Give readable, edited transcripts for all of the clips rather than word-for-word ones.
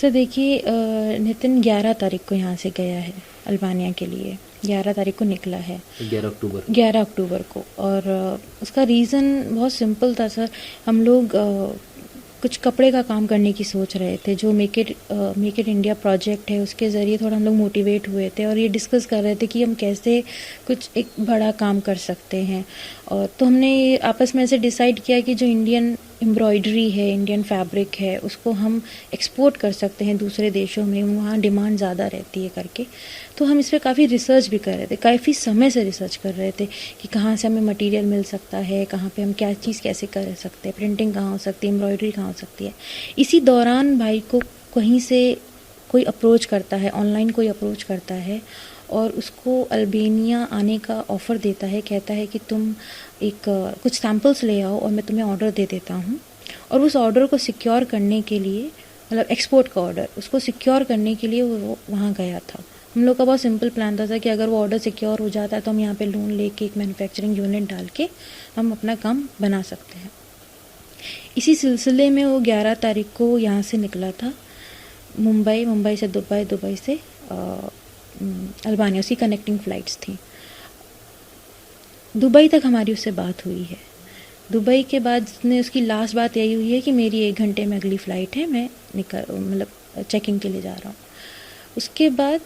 Sir देखिए, नितिन 11 तारीख को यहाँ से गया है अल्बानिया के लिए। 11 तारीख को निकला है, 11 अक्टूबर को। और उसका रीज़न बहुत सिंपल था सर। हम लोग कुछ कपड़े का काम करने की सोच रहे थे, जो मेक इट इंडिया प्रोजेक्ट है, उसके ज़रिए थोड़ा हम लोग मोटिवेट हुए थे और ये डिस्कस कर रहे थे कि हम कैसे कुछ एक बड़ा काम कर सकते हैं। और तो हमने आपस में ऐसे डिसाइड किया कि जो इंडियन एम्ब्रॉयडरी है, इंडियन फैब्रिक है, उसको हम एक्सपोर्ट कर सकते हैं दूसरे देशों में, वहाँ डिमांड ज़्यादा रहती है करके। तो हम इस पर काफ़ी रिसर्च भी कर रहे थे, काफ़ी समय से रिसर्च कर रहे थे कि कहाँ से हमें मटेरियल मिल सकता है, कहाँ पे हम क्या चीज़ कैसे कर सकते हैं, प्रिंटिंग कहाँ हो सकती है, एम्ब्रॉयडरी कहाँ हो सकती है। इसी दौरान भाई को कहीं से कोई अप्रोच करता है, ऑनलाइन कोई अप्रोच करता है और उसको अल्बानिया आने का ऑफ़र देता है, कहता है कि तुम एक कुछ सैम्पल्स ले आओ और मैं तुम्हें ऑर्डर दे देता हूँ। और उस ऑर्डर को सिक्योर करने के लिए, मतलब एक्सपोर्ट का ऑर्डर, उसको सिक्योर करने के लिए वो वहाँ गया था। हम लोग का बहुत सिंपल प्लान था कि अगर वो ऑर्डर सिक्योर हो जाता है तो हम यहाँ पे लोन लेके एक मैन्युफैक्चरिंग यूनिट डाल के हम अपना काम बना सकते हैं। इसी सिलसिले में वो 11 तारीख को यहाँ से निकला था मुंबई से दुबई, दुबई से अल्बानिया, उसकी कनेक्टिंग फ़्लाइट्स थी। दुबई तक हमारी उससे बात हुई है। दुबई के बाद उसकी लास्ट बात यही हुई है कि मेरी 1 घंटे में अगली फ़्लाइट है, मैं मतलब चेकिंग के लिए जा रहा हूँ। उसके बाद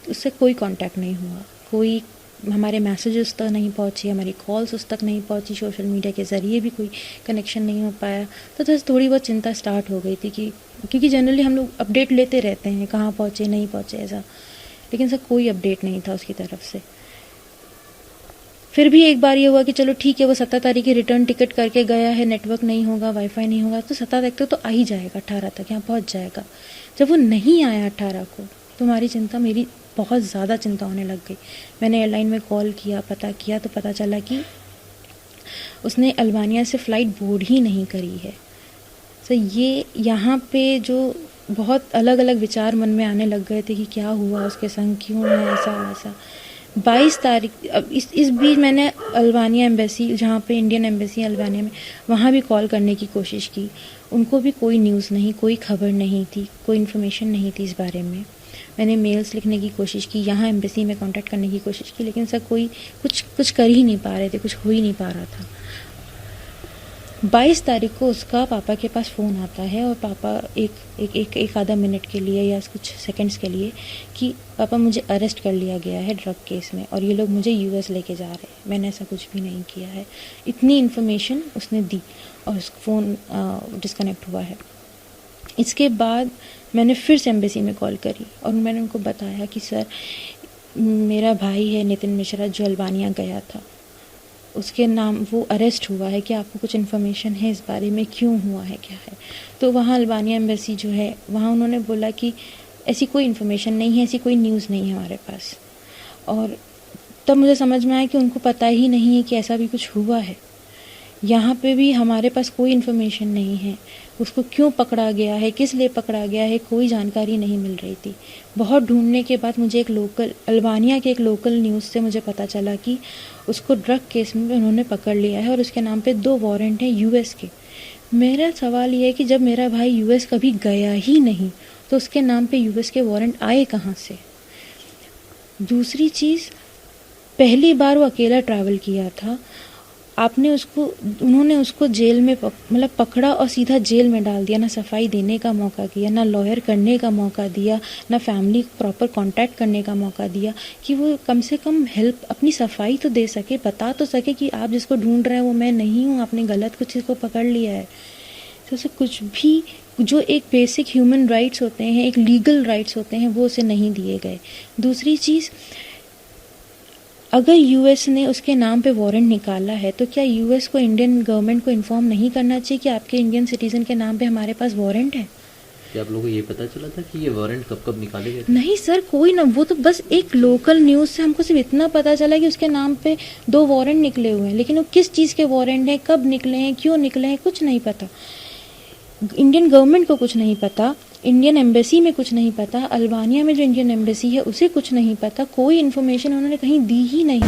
उससे कोई कांटेक्ट नहीं हुआ, कोई हमारे मैसेजेस तक नहीं पहुँचे, हमारी कॉल्स उस तक नहीं पहुँची, सोशल मीडिया के ज़रिए भी कोई कनेक्शन नहीं हो पाया। तो बस थोड़ी बहुत चिंता स्टार्ट हो गई थी कि क्योंकि जनरली हम लोग अपडेट लेते रहते हैं, कहाँ पहुँचे नहीं पहुँचे ऐसा, लेकिन सर कोई अपडेट नहीं था उसकी तरफ से। फिर भी एक बार ये हुआ कि चलो ठीक है, वो 17 तारीख की रिटर्न टिकट करके गया है, नेटवर्क नहीं होगा, वाईफाई नहीं होगा, तो 17 तारीख तक तो आ ही जाएगा, 18 तक यहाँ पहुँच जाएगा। जब वो नहीं आया 18 को, तो मेरी बहुत ज़्यादा चिंता होने लग गई। मैंने एयरलाइन में कॉल किया, पता किया, तो पता चला कि उसने अल्बानिया से फ़्लाइट बोर्ड ही नहीं करी है। तो ये यहाँ पे जो बहुत अलग अलग विचार मन में आने लग गए थे कि क्या हुआ उसके संग, क्यों है ऐसा। 22 तारीख, अब इस बीच मैंने अल्बानिया एम्बेसी, जहाँ पे इंडियन एम्बेसी अल्बानिया में, वहाँ भी कॉल करने की कोशिश की। उनको भी कोई न्यूज़ नहीं, कोई खबर नहीं थी, कोई इन्फॉर्मेशन नहीं थी इस बारे में। मैंने मेल्स लिखने की कोशिश की, यहाँ एम्बेसी में कांटेक्ट करने की कोशिश की, लेकिन सर कोई कुछ कर ही नहीं पा रहे थे, कुछ हो ही नहीं पा रहा था। 22 तारीख को उसका पापा के पास फ़ोन आता है और पापा एक आधा मिनट के लिए या कुछ सेकंड्स के लिए कि पापा मुझे अरेस्ट कर लिया गया है ड्रग केस में और ये लोग मुझे यूएस लेके जा रहे हैं, मैंने ऐसा कुछ भी नहीं किया है। इतनी इन्फॉर्मेशन उसने दी और उसका फ़ोन डिस्कनेक्ट हुआ है। इसके बाद मैंने फिर से एम्बेसी में कॉल करी और मैंने उनको बताया कि सर मेरा भाई है नितिन मिश्रा जो अल्बानिया गया था, उसके नाम वो अरेस्ट हुआ है, क्या आपको कुछ इन्फॉर्मेशन है इस बारे में, क्यों हुआ है, क्या है। तो वहाँ अल्बानिया एम्बेसी जो है वहाँ उन्होंने बोला कि ऐसी कोई इन्फॉर्मेशन नहीं है, ऐसी कोई न्यूज़ नहीं है हमारे पास। और तब मुझे समझ में आया कि उनको पता ही नहीं है कि ऐसा भी कुछ हुआ है। यहाँ पे भी हमारे पास कोई इन्फॉर्मेशन नहीं है, उसको क्यों पकड़ा गया है, किस लिए पकड़ा गया है, कोई जानकारी नहीं मिल रही थी। बहुत ढूंढने के बाद मुझे एक लोकल अल्बानिया के एक लोकल न्यूज़ से मुझे पता चला कि उसको ड्रग केस में उन्होंने पकड़ लिया है और उसके नाम पे 2 वारंट हैं यूएस के। मेरा सवाल ये है कि जब मेरा भाई यूएस कभी गया ही नहीं तो उसके नाम पे यूएस के वारंट आए कहाँ से। दूसरी चीज़, पहली बार वो अकेला ट्रैवल किया था, उन्होंने उसको जेल में मतलब पकड़ा और सीधा जेल में डाल दिया, ना सफाई देने का मौका दिया, ना लॉयर करने का मौका दिया, ना फैमिली प्रॉपर कांटेक्ट करने का मौका दिया कि वो कम से कम हेल्प, अपनी सफाई तो दे सके, बता तो सके कि आप जिसको ढूंढ रहे हैं वो मैं नहीं हूँ, आपने गलत कुछ को पकड़ लिया है। तो उसे कुछ भी, जो एक बेसिक ह्यूमन राइट्स होते हैं, एक लीगल राइट्स होते हैं, वो उसे नहीं दिए गए। दूसरी चीज़, अगर यूएस ने उसके नाम पे वारंट निकाला है तो क्या यूएस को, इंडियन गवर्नमेंट को इन्फॉर्म नहीं करना चाहिए कि आपके इंडियन सिटीजन के नाम पे हमारे पास वारंट है? क्या आप लोगों को ये पता चला था कि ये वारंट कब कब निकाले गए? नहीं सर, कोई ना, वो तो बस एक लोकल न्यूज़ से हमको सिर्फ इतना पता चला कि उसके नाम पे 2 वारंट निकले हुए हैं, लेकिन वो किस चीज़ के वारंट हैं, कब निकले हैं, क्यों निकले हैं, कुछ नहीं पता। इंडियन गवर्नमेंट को कुछ नहीं पता, इंडियन एम्बेसी में कुछ नहीं पता, अल्बानिया में जो इंडियन एम्बेसी है उसे कुछ नहीं पता, कोई इन्फॉर्मेशन उन्होंने कहीं दी ही नहीं।